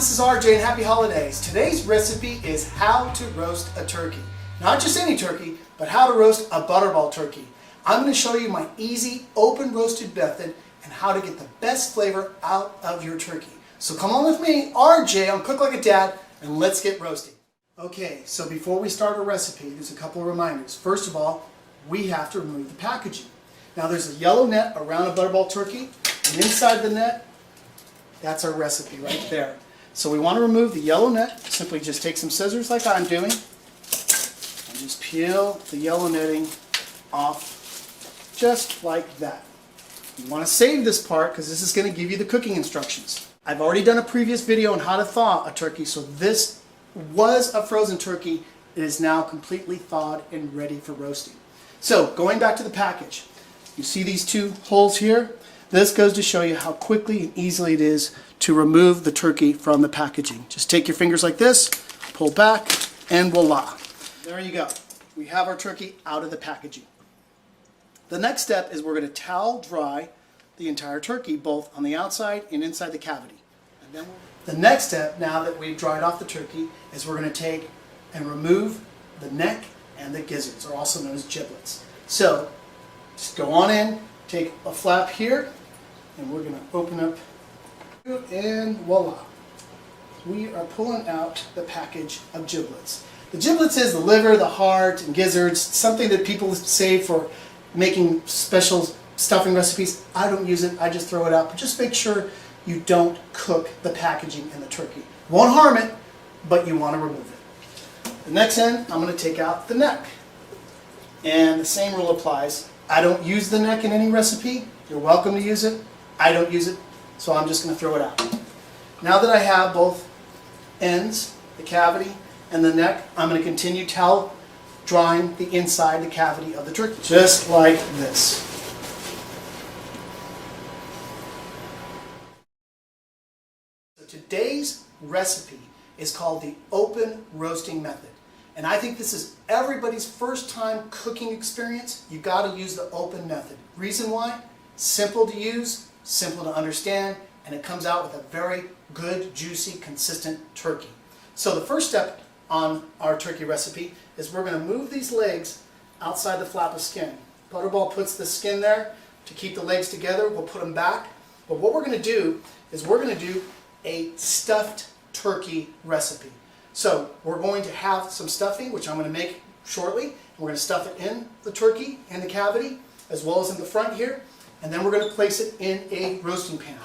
this is RJ and happy holidays. Today's recipe is how to roast a turkey. Not just any turkey, but how to roast a butterball turkey. I'm going to show you my easy open roasted method and how to get the best flavor out of your turkey. So come on with me, RJ on Cook Like a Dad, and let's get roasting. Okay, so before we start our recipe, there's a couple of reminders. First of all, we have to remove the packaging. Now there's a yellow net around a butterball turkey, and inside the net, that's our recipe right there. So we want to remove the yellow net. Simply just take some scissors like I'm doing, and just peel the yellow netting off just like that. You want to save this part because this is going to give you the cooking instructions. I've already done a previous video on how to thaw a turkey, so this was a frozen turkey. It is now completely thawed and ready for roasting. So going back to the package, you see these two holes here? This goes to show you how quickly and easily it is to remove the turkey from the packaging. Just take your fingers like this, pull back, and voila. There you go. We have our turkey out of the packaging. The next step is we're going to towel dry the entire turkey, both on the outside and inside the cavity. And then the next step, now that we've dried off the turkey, is we're going to take and remove the neck and the gizzards, or also known as giblets. So just go on in, take a flap here, and we're going to open up, and voila. We are pulling out the package of giblets. The giblets is the liver, the heart, and gizzards, something that people save for making special stuffing recipes. I don't use it, I just throw it out, but just make sure you don't cook the packaging in the turkey. Won't harm it, but you want to remove it. The next end, I'm going to take out the neck. And the same rule applies. I don't use the neck in any recipe. You're welcome to use it. I don't use it, so I'm just going to throw it out. Now that I have both ends, the cavity and the neck, I'm going to continue towel drying the inside, the cavity of the turkey, just like this. So today's recipe is called the open roasting method. And I think this is everybody's first time cooking experience. You got to use the open method. Reason why? Simple to use, simple to understand, and it comes out with a very good, juicy, consistent turkey. So the first step on our turkey recipe is we're going to move these legs outside the flap of skin. Butterball puts the skin there to keep the legs together. We'll put them back. But what we're going to do is we're going to do a stuffed turkey recipe. So we're going to have some stuffing, which I'm going to make shortly. We're going to stuff it in the turkey and the cavity, as well as in the front here. And then we're going to place it in a roasting pan.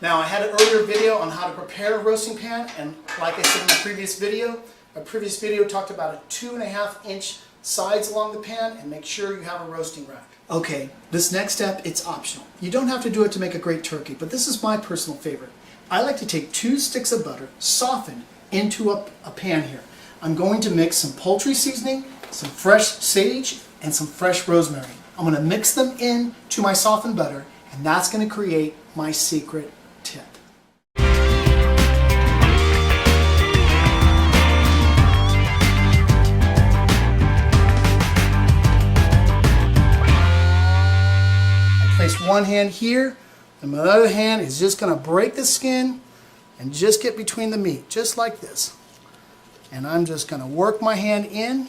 Now, I had an earlier video on how to prepare a roasting pan, and like I said in my previous video talked about a 2.5-inch sides along the pan, and make sure you have a roasting rack. Okay, this next step, it's optional. You don't have to do it to make a great turkey, but this is my personal favorite. I like to take 2 sticks of butter, softened, into a pan here. I'm going to mix some poultry seasoning, some fresh sage, and some fresh rosemary. I'm going to mix them in to my softened butter, and that's going to create my secret tip. I place one hand here, and my other hand is just going to break the skin and just get between the meat, just like this. And I'm just going to work my hand in,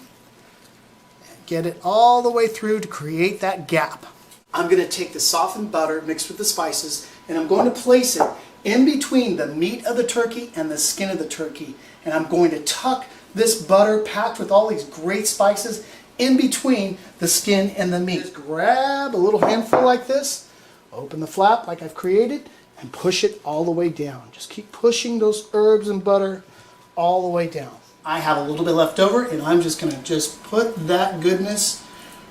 get it all the way through to create that gap. I'm going to take the softened butter mixed with the spices, and I'm going to place it in between the meat of the turkey and the skin of the turkey. And I'm going to tuck this butter packed with all these great spices in between the skin and the meat. Just grab a little handful like this, open the flap like I've created, and push it all the way down. Just keep pushing those herbs and butter all the way down. I have a little bit left over, and I'm just going to put that goodness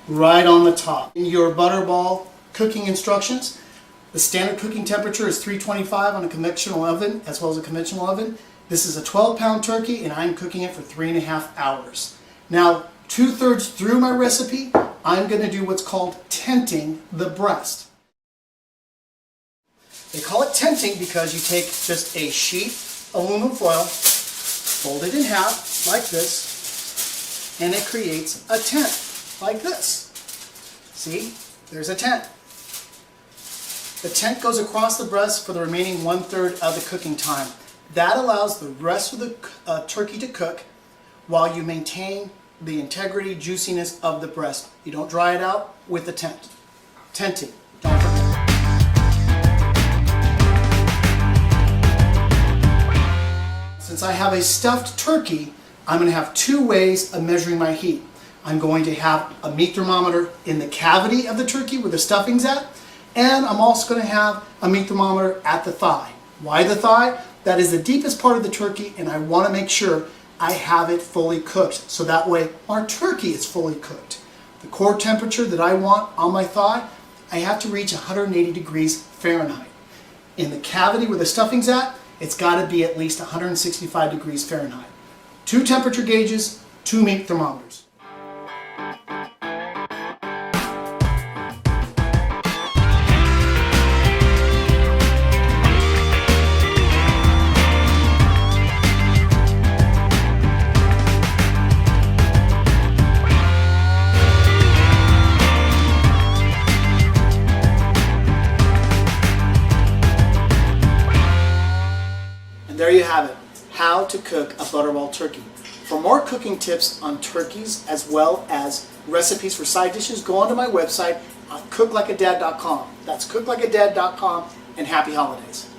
right on the top. In your butterball cooking instructions, the standard cooking temperature is 325 on a conventional oven, as well as a conventional oven. This is a 12-pound turkey, and I'm cooking it for 3.5 hours. Now, 2/3 through my recipe, I'm going to do what's called tenting the breast. They call it tenting because you take just a sheet of aluminum foil, fold it in half like this, and it creates a tent like this. See, there's a tent. The tent goes across the breast for the remaining 1/3 of the cooking time. That allows the rest of the turkey to cook while you maintain the integrity, juiciness of the breast. You don't dry it out with the tenting. Don't forget. Since I have a stuffed turkey, I'm going to have two ways of measuring my heat. I'm going to have a meat thermometer in the cavity of the turkey where the stuffing's at, and I'm also going to have a meat thermometer at the thigh. Why the thigh? That is the deepest part of the turkey, and I want to make sure I have it fully cooked, so that way our turkey is fully cooked. The core temperature that I want on my thigh, I have to reach 180 degrees Fahrenheit. In the cavity where the stuffing's at, it's got to be at least 165 degrees Fahrenheit. Two temperature gauges, two meat thermometers. There you have it, how to cook a butterball turkey. For more cooking tips on turkeys as well as recipes for side dishes, go onto my website, CookLikeADad.com. That's CookLikeADad.com, and happy holidays.